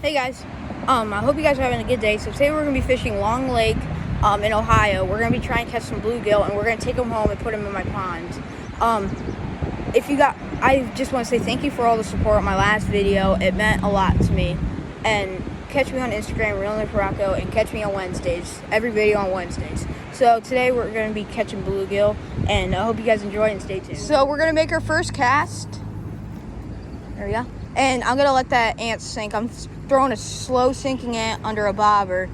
Hey guys, I hope you guys are having a good day. So today we're going to be fishing Long Lake in Ohio. We're going to be trying to catch some bluegill, and we're going to take them home and put them in my pond. I just want to say thank you for all the support on my last video. It meant a lot to me. And catch me on Instagram, RealNickRocco, and catch me on Wednesdays. Every video on Wednesdays. So today we're going to be catching bluegill, and I hope you guys enjoy and stay tuned. So we're going to make our first cast. There we go. And I'm going to let that ant sink. I'm throwing a slow sinking ant under a bobber.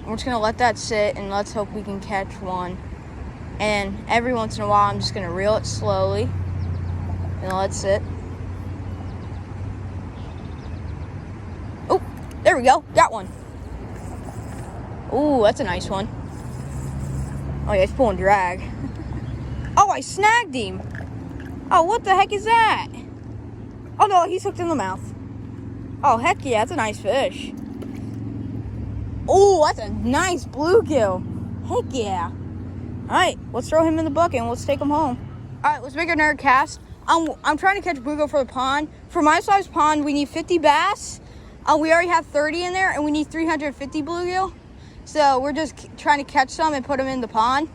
I'm just going to let that sit, and let's hope we can catch one. And every once in a while, I'm just going to reel it slowly and let it sit. Oh, there we go. Got one. Ooh, that's a nice one. Oh, yeah, he's pulling drag. Oh, I snagged him. Oh, what the heck is that? Oh, no, he's hooked in the mouth. Oh, heck yeah, that's a nice fish. Oh, that's a nice bluegill. Heck yeah. All right, let's throw him in the bucket and let's take him home. All right, let's make another cast. I'm trying to catch bluegill for the pond. For my size pond, we need 50 bass. We already have 30 in there, and we need 350 bluegill. So we're just trying to catch some and put them in the pond.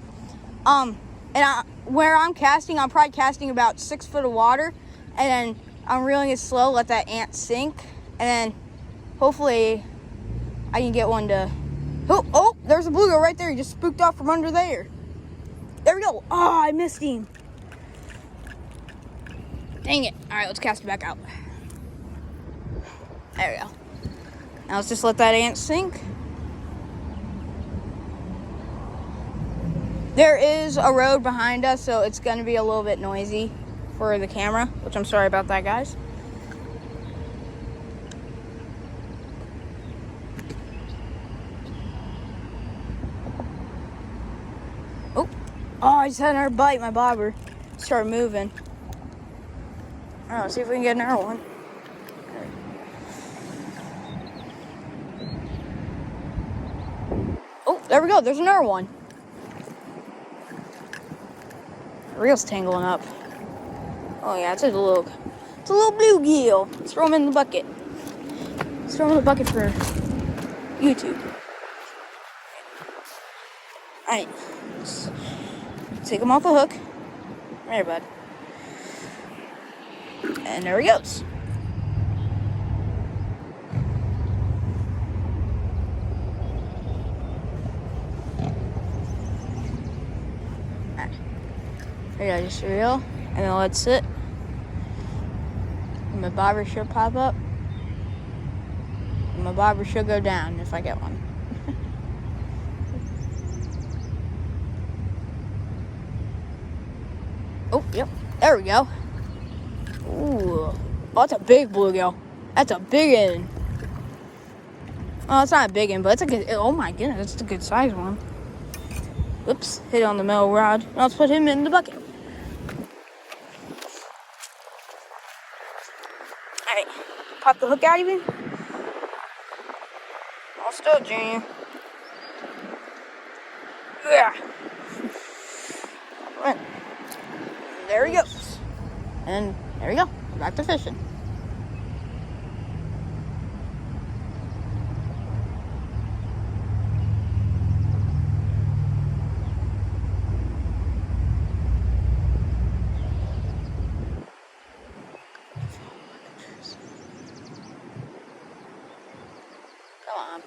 Where I'm casting, I'm probably casting about 6 foot of water, and then I'm reeling it slow, let that ant sink, and then hopefully I can get one to... Oh, there's a bluegill right there. He just spooked off from under there. There we go. Oh, I missed him. Dang it. All right, let's cast it back out. There we go. Now let's just let that ant sink. There is a road behind us, so it's going to be a little bit noisy for the camera, which I'm sorry about that, guys. Oh, I just had another bite. My bobber started moving. All right, let's see if we can get another one. Oh, there we go. There's another one. The reel's tangling up. Oh yeah, it's a little bluegill. Let's throw him in the bucket. Let's throw him in the bucket for YouTube. All right, let's take him off the hook. There, bud. And there he goes. All right. Here you go, just reel, and then let it sit. And my bobber should pop up. And my bobber should go down if I get one. Oh, yep. There we go. Ooh. Oh, that's a big bluegill. That's a big one. Oh, it's not a big one, but it's a good... Oh, my goodness. It's a good size one. Oops. Hit on the metal rod. Now let's put him in the bucket. Alright. Pop the hook out of him. Hold still, Junior. Yeah. Right. There he goes. And there we go. Back to fishing. Come on.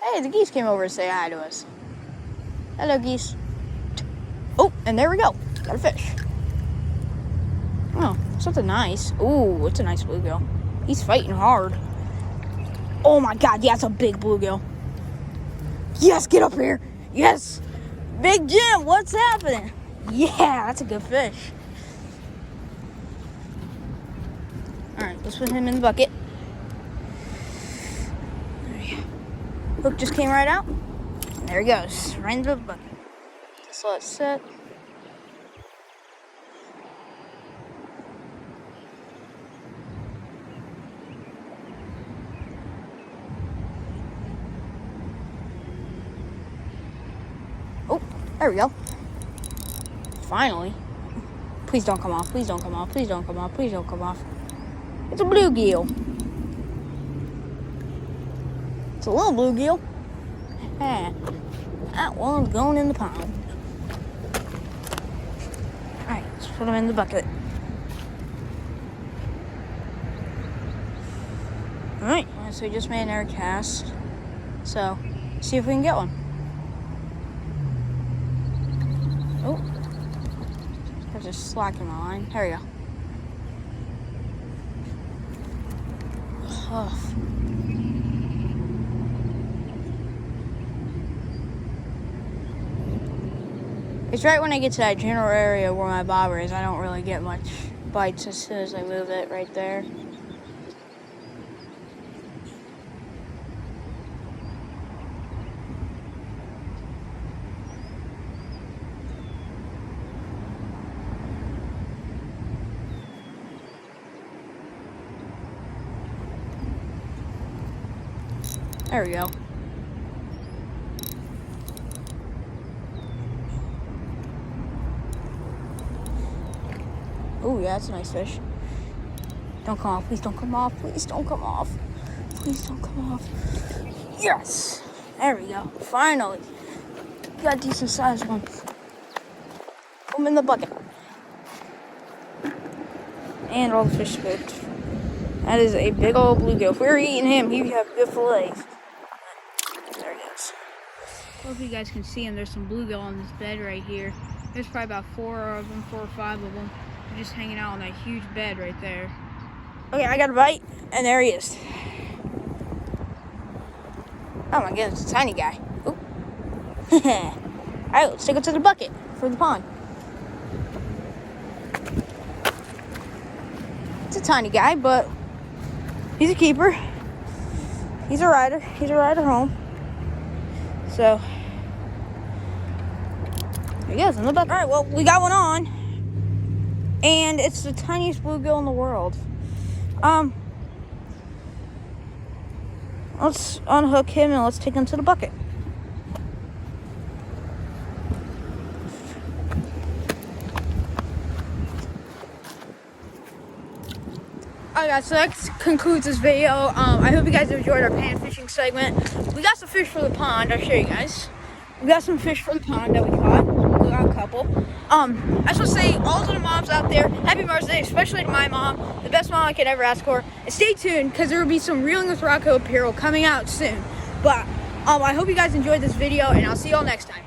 Hey, the geese came over to say hi to us. Hello, geese. Oh, and there we go. Got a fish. Oh, something nice. Ooh, it's a nice bluegill. He's fighting hard. Oh my God, yeah, it's a big bluegill. Yes, get up here. Yes. Big Jim, what's happening? Yeah, that's a good fish. All right, let's put him in the bucket. There we go. Hook just came right out. And there he goes, right into the bucket. Just let it sit. Oh, there we go. Finally. Please don't come off. Please don't come off. Please don't come off. Please don't come off. It's a bluegill. It's a little bluegill. That one's going in the pond. Alright, let's put him in the bucket. Alright, so we just made another cast. So, see if we can get one. Oh, there's a slack in my line. There we go. Oh. It's right when I get to that general area where my bobber is. I don't really get much bites as soon as I move it right there. There we go. Oh yeah, that's a nice fish. Don't come off, please don't come off, please don't come off. Please don't come off. Yes! There we go. Finally. Got a decent sized one. Put them in the bucket. And all the fish spooked. That is a big old bluegill. If we were eating him, he'd have good fillets. There he is. Hope you guys can see him. There's some bluegill on this bed right here. There's probably about 4 or 5 of them. They're just hanging out on that huge bed right there. Okay, I got a bite, and there he is. Oh my goodness, it's a tiny guy. Oop. Alright, let's take it to the bucket for the pond. It's a tiny guy, but he's a keeper. He's a rider. He's a rider home. So, there he goes in the bucket. Alright, well, we got one on. And it's the tiniest bluegill in the world. Let's unhook him and let's take him to the bucket. Alright guys, so that concludes this video. I hope you guys enjoyed our pan fishing segment. We got some fish for the pond. I'll show you guys. We got some fish for the pond that we caught. We got a couple. I just want to say, all to the moms out there, happy Mother's Day, especially to my mom, the best mom I could ever ask for. And stay tuned, because there will be some Reeling with Rocco apparel coming out soon. But I hope you guys enjoyed this video, and I'll see you all next time.